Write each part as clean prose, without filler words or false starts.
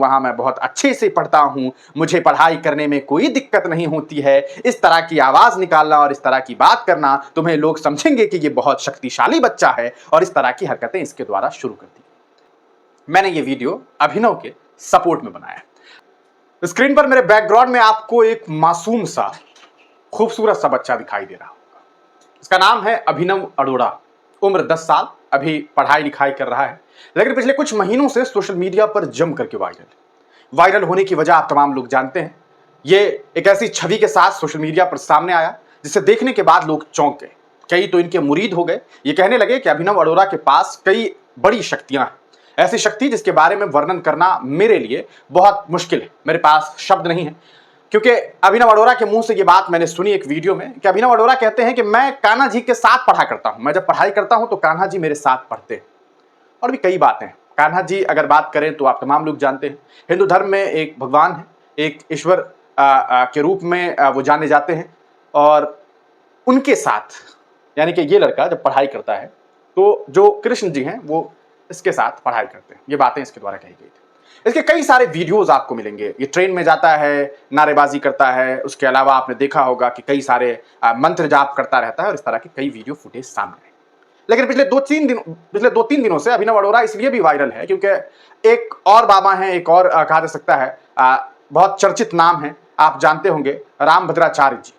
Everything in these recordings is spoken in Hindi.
वहाँ मैं बहुत अच्छे से पढ़ता हूँ, मुझे पढ़ाई करने में कोई दिक्कत नहीं होती है। इस तरह की आवाज़ निकालना और इस तरह की बात करना, तुम्हें लोग समझेंगे कि ये बहुत शक्तिशाली बच्चा है, और इस तरह की हरकतें इसके द्वारा शुरू कर दी। मैंने ये वीडियो अभिनव के सपोर्ट में बनाया है। स्क्रीन पर मेरे बैकग्राउंड में आपको एक मासूम सा, खूबसूरत सा बच्चा दिखाई दे रहा होगा। इसका नाम है अभिनव अरोड़ा। उम्र 10 साल, अभी पढ़ाई लिखाई कर रहा है, लेकिन पिछले कुछ महीनों से सोशल मीडिया पर जम करके वायरल होने की वजह आप तमाम लोग जानते हैं। ये एक ऐसी छवि के साथ सोशल मीडिया पर सामने आया जिसे देखने के बाद लोग चौंक गए। कई तो इनके मुरीद हो गए। ये कहने लगे कि अभिनव अरोड़ा के पास कई बड़ी शक्तियां हैं, ऐसी शक्ति जिसके बारे में वर्णन करना मेरे लिए बहुत मुश्किल है। मेरे पास शब्द नहीं है, क्योंकि अभिनव अरोड़ा के मुंह से ये बात मैंने सुनी एक वीडियो में कि अभिनव अरोड़ा कहते हैं कि मैं कान्हा जी के साथ पढ़ा करता हूं, मैं जब पढ़ाई करता हूं तो कान्हा जी मेरे साथ पढ़ते हैं। और भी कई बातें। कान्हा जी अगर बात करें तो आप तमाम लोग जानते हैं, हिंदू धर्म में एक भगवान है, एक ईश्वर के रूप में वो जाने जाते हैं। और उनके साथ, यानी कि ये लड़का जब पढ़ाई करता है तो जो कृष्ण जी हैं वो इसके साथ पढ़ाई करते हैं। ये बातें इसके द्वारा कही गई थी। इसके कई सारे वीडियोस आपको मिलेंगे। ये ट्रेन में जाता है, नारेबाजी करता है, उसके अलावा आपने देखा होगा कि कई सारे मंत्र जाप करता रहता है, और इस तरह के कई वीडियो फुटेज सामने आए। लेकिन पिछले 2-3 दिनों से अभिनव अरोड़ा इसलिए भी वायरल है क्योंकि एक और बाबा हैं, एक और कहा जा सकता है बहुत चर्चित नाम है, आप जानते होंगे, रामभद्राचार्य जी।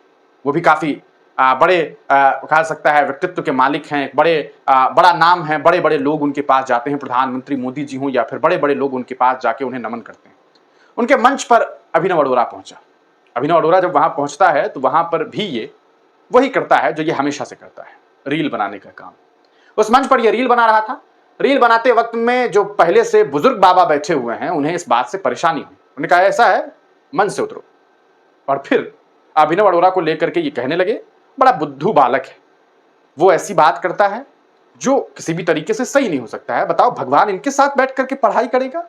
वो भी काफी बड़े कहा सकता है व्यक्तित्व के मालिक हैं, बड़ा नाम है। बड़े बड़े लोग उनके पास जाते हैं, प्रधानमंत्री मोदी जी हों या फिर बड़े बड़े लोग उनके पास जाके उन्हें नमन करते हैं। उनके मंच पर अभिनव अरोड़ा पहुंचा। अभिनव अरोड़ा जब वहां पहुंचता है तो वहां पर भी ये वही करता है जो ये हमेशा से करता है, रील बनाने का काम। उस मंच पर ये रील बना रहा था। रील बनाते वक्त में जो पहले से बुजुर्ग बाबा बैठे हुए हैं, उन्हें इस बात से परेशानी हुई। उन्होंने कहा ऐसा है, मंच से उतरो। और फिर अभिनव अरोड़ा को लेकर के ये कहने लगे, बड़ा बुद्धू बालक है, वो ऐसी बात करता है जो किसी भी तरीके से सही नहीं हो सकता है। बताओ, भगवान इनके साथ बैठ करके पढ़ाई करेगा?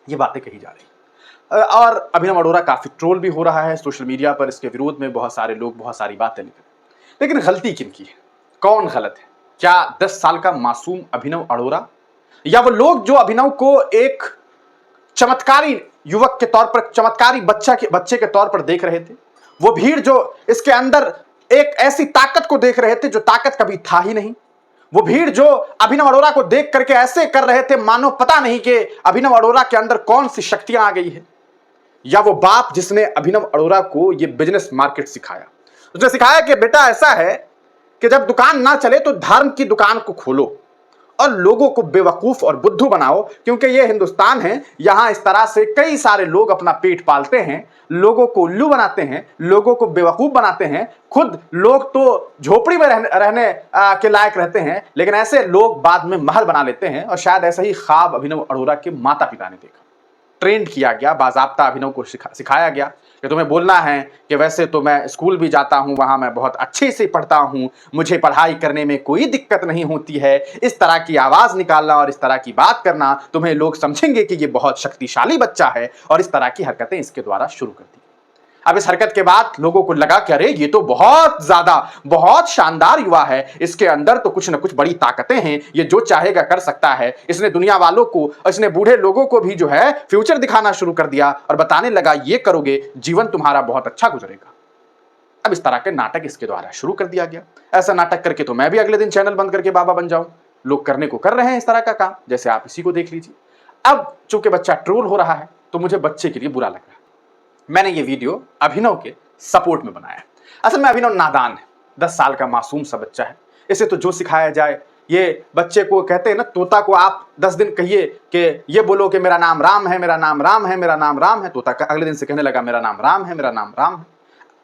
ये बातें कही जा रही। और अभिनव अरोड़ा काफी ट्रोल भी हो रहा है सोशल मीडिया पर। इसके विरोध में बहुत सारे लोग बहुत सारी बातें लिख रहे हैं। लेकिन गलती किनकी है? कौन गलत है? क्या 10 साल का मासूम अभिनव अरोड़ा, या वो लोग जो अभिनव को एक चमत्कारी युवक के तौर पर, चमत्कारी बच्चे के तौर पर देख रहे थे? वो भीड़ जो इसके अंदर एक ऐसी ताकत को देख रहे थे जो ताकत कभी था ही नहीं? वो भीड़ जो अभिनव अरोड़ा को देख करके ऐसे कर रहे थे मानो पता नहीं कि अभिनव अरोड़ा के अंदर कौन सी शक्तियां आ गई है? या वो बाप जिसने अभिनव अरोड़ा को ये बिजनेस मार्केट सिखाया, उसने सिखाया कि बेटा ऐसा है कि जब दुकान ना चले तो धर्म की दुकान को खोलो और लोगों को बेवकूफ और बुद्धू बनाओ, क्योंकि ये हिंदुस्तान है, यहां इस तरह से कई सारे लोग अपना पेट पालते हैं, लोगों को उल्लू बनाते हैं, लोगों को बेवकूफ बनाते हैं। खुद लोग तो झोपड़ी में रहने के लायक रहते हैं, लेकिन ऐसे लोग बाद में महल बना लेते हैं। और शायद ऐसा ही ख्वाब अभिनव अरोड़ा के माता पिता ने देखा। ट्रेंड किया गया, बाज़ाब्ता अभिनव को सिखाया गया कि तुम्हें बोलना है कि वैसे तो मैं स्कूल भी जाता हूं, वहां मैं बहुत अच्छे से पढ़ता हूं, मुझे पढ़ाई करने में कोई दिक्कत नहीं होती है। इस तरह की आवाज़ निकालना और इस तरह की बात करना, तुम्हें लोग समझेंगे कि ये बहुत शक्तिशाली बच्चा है, और इस तरह की हरकतें इसके द्वारा शुरू कर दी। अब इस हरकत के बाद लोगों को लगा कि अरे ये तो बहुत ज्यादा, बहुत शानदार युवा है, इसके अंदर तो कुछ न कुछ बड़ी ताकतें हैं, ये जो चाहेगा कर सकता है। इसने दुनिया वालों को, इसने बूढ़े लोगों को भी जो है फ्यूचर दिखाना शुरू कर दिया और बताने लगा ये करोगे जीवन तुम्हारा बहुत अच्छा गुजरेगा। अब इस तरह के नाटक इसके द्वारा शुरू कर दिया गया। ऐसा नाटक करके तो मैं भी अगले दिन चैनल बंद करके बाबा बन जाऊं। लोग करने को कर रहे हैं इस तरह का काम, जैसे आप इसी को देख लीजिए। अब चूंकि बच्चा ट्रोल हो रहा है तो मुझे बच्चे के लिए बुरा लग रहा है। मैंने ये वीडियो अभिनव के सपोर्ट में बनाया। असल में अभिनव नादान है, 10 साल का मासूम सा बच्चा है। इसे तो जो सिखाया जाए, ये बच्चे को कहते हैं ना, तोता को आप 10 दिन कहिए कि ये बोलो कि मेरा नाम राम है, मेरा नाम राम है, मेरा नाम राम है, तोता अगले दिन से कहने लगा मेरा नाम राम है, मेरा नाम राम है।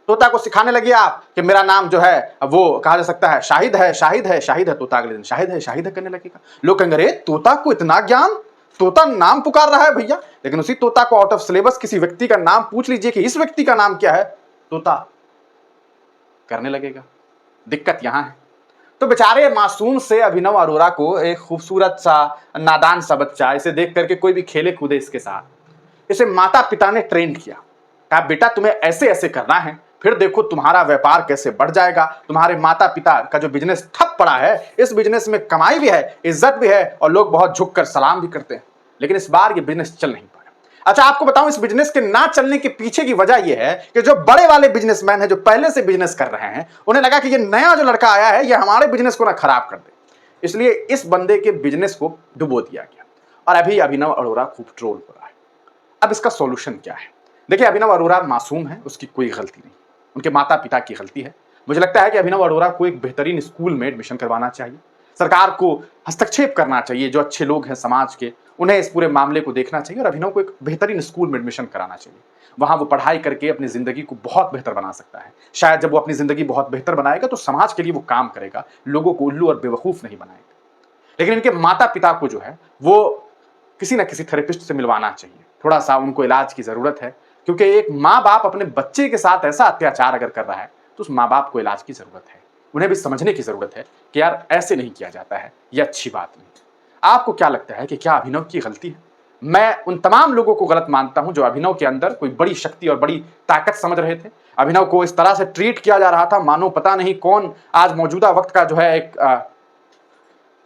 तोता को सिखाने लगे आप कि मेरा नाम जो है वो कहा जा सकता है शाहिद है, शाहिद है, शाहिद है, तोता अगले दिन शाहिद है करने लगेगा। लोग कहेंगे अरे तोता को इतना ज्ञान, तोता नाम पुकार रहा है भैया। लेकिन उसी तोता को आउट ऑफ सिलेबस किसी व्यक्ति का नाम पूछ लीजिए कि इस व्यक्ति का नाम क्या है, तोता करने लगेगा। दिक्कत यहां है। तो बेचारे मासूम से अभिनव अरोड़ा को, एक खूबसूरत सा नादान सा बच्चा, इसे देख करके कोई भी खेले कूदे इसके साथ, इसे माता पिता ने ट्रेंड किया। कहा बेटा तुम्हें ऐसे ऐसे करना है, फिर देखो तुम्हारा व्यापार कैसे बढ़ जाएगा। तुम्हारे माता पिता का जो बिजनेस ठप पड़ा है, इस बिजनेस में कमाई भी है, इज्जत भी है, और लोग बहुत झुककर सलाम भी करते हैं। लेकिन इस बार ये बिजनेस चल नहीं पाया। अच्छा, आपको बताऊं, इस बिजनेस के ना चलने के पीछे की वजह यह है कि जो बड़े वाले बिजनेसमैन हैं, जो पहले से बिजनेस कर रहे हैं, उन्हें लगा कि ये नया जो लड़का आया है, ये हमारे बिजनेस को ना खराब कर दे, इसलिए इस बंदे के बिजनेस को डुबो दिया गया और अभी अभिनव अरोड़ा खूब ट्रोल हो रहा है। अब इसका सॉल्यूशन क्या है? देखिए, अभिनव अरोड़ा मासूम है, उसकी कोई गलती नहीं, उनके माता पिता की गलती है। मुझे लगता है कि अभिनव अरोड़ा को एक बेहतरीन स्कूल में एडमिशन करवाना चाहिए, सरकार को हस्तक्षेप करना चाहिए, जो अच्छे लोग हैं समाज के, उन्हें इस पूरे मामले को देखना चाहिए और अभिनव को एक बेहतरीन स्कूल में एडमिशन कराना चाहिए। वहां वो पढ़ाई करके अपनी जिंदगी को बहुत बेहतर बना सकता है। शायद जब वो अपनी जिंदगी बहुत बेहतर बनाएगा तो समाज के लिए वो काम करेगा, लोगों को उल्लू और बेवकूफ नहीं बनाएगा। लेकिन इनके माता पिता को जो है वो किसी ना किसी थेरेपिस्ट से मिलवाना चाहिए, थोड़ा सा उनको इलाज की जरूरत है, क्योंकि एक माँ बाप अपने बच्चे के साथ ऐसा अत्याचार अगर कर रहा है तो उस माँ बाप को इलाज की जरूरत है। उन्हें भी समझने की जरूरत है कि यार ऐसे नहीं किया जाता है, ये अच्छी बात नहीं। आपको क्या लगता है कि क्या अभिनव की गलती है? मैं उन तमाम लोगों को गलत मानता हूं जो अभिनव के अंदर कोई बड़ी शक्ति और बड़ी ताकत समझ रहे थे। अभिनव को इस तरह से ट्रीट किया जा रहा था मानो पता नहीं कौन आज मौजूदा वक्त का जो है एक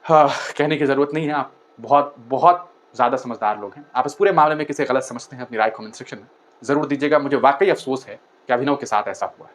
कहने की जरूरत नहीं है। आप बहुत बहुत ज्यादा समझदार लोग हैं। आप इस पूरे मामले में किसे गलत समझते हैं, अपनी राय कमेंट सेक्शन में जरूर दीजिएगा। मुझे वाकई अफसोस है कि अभिनव के साथ ऐसा हुआ है।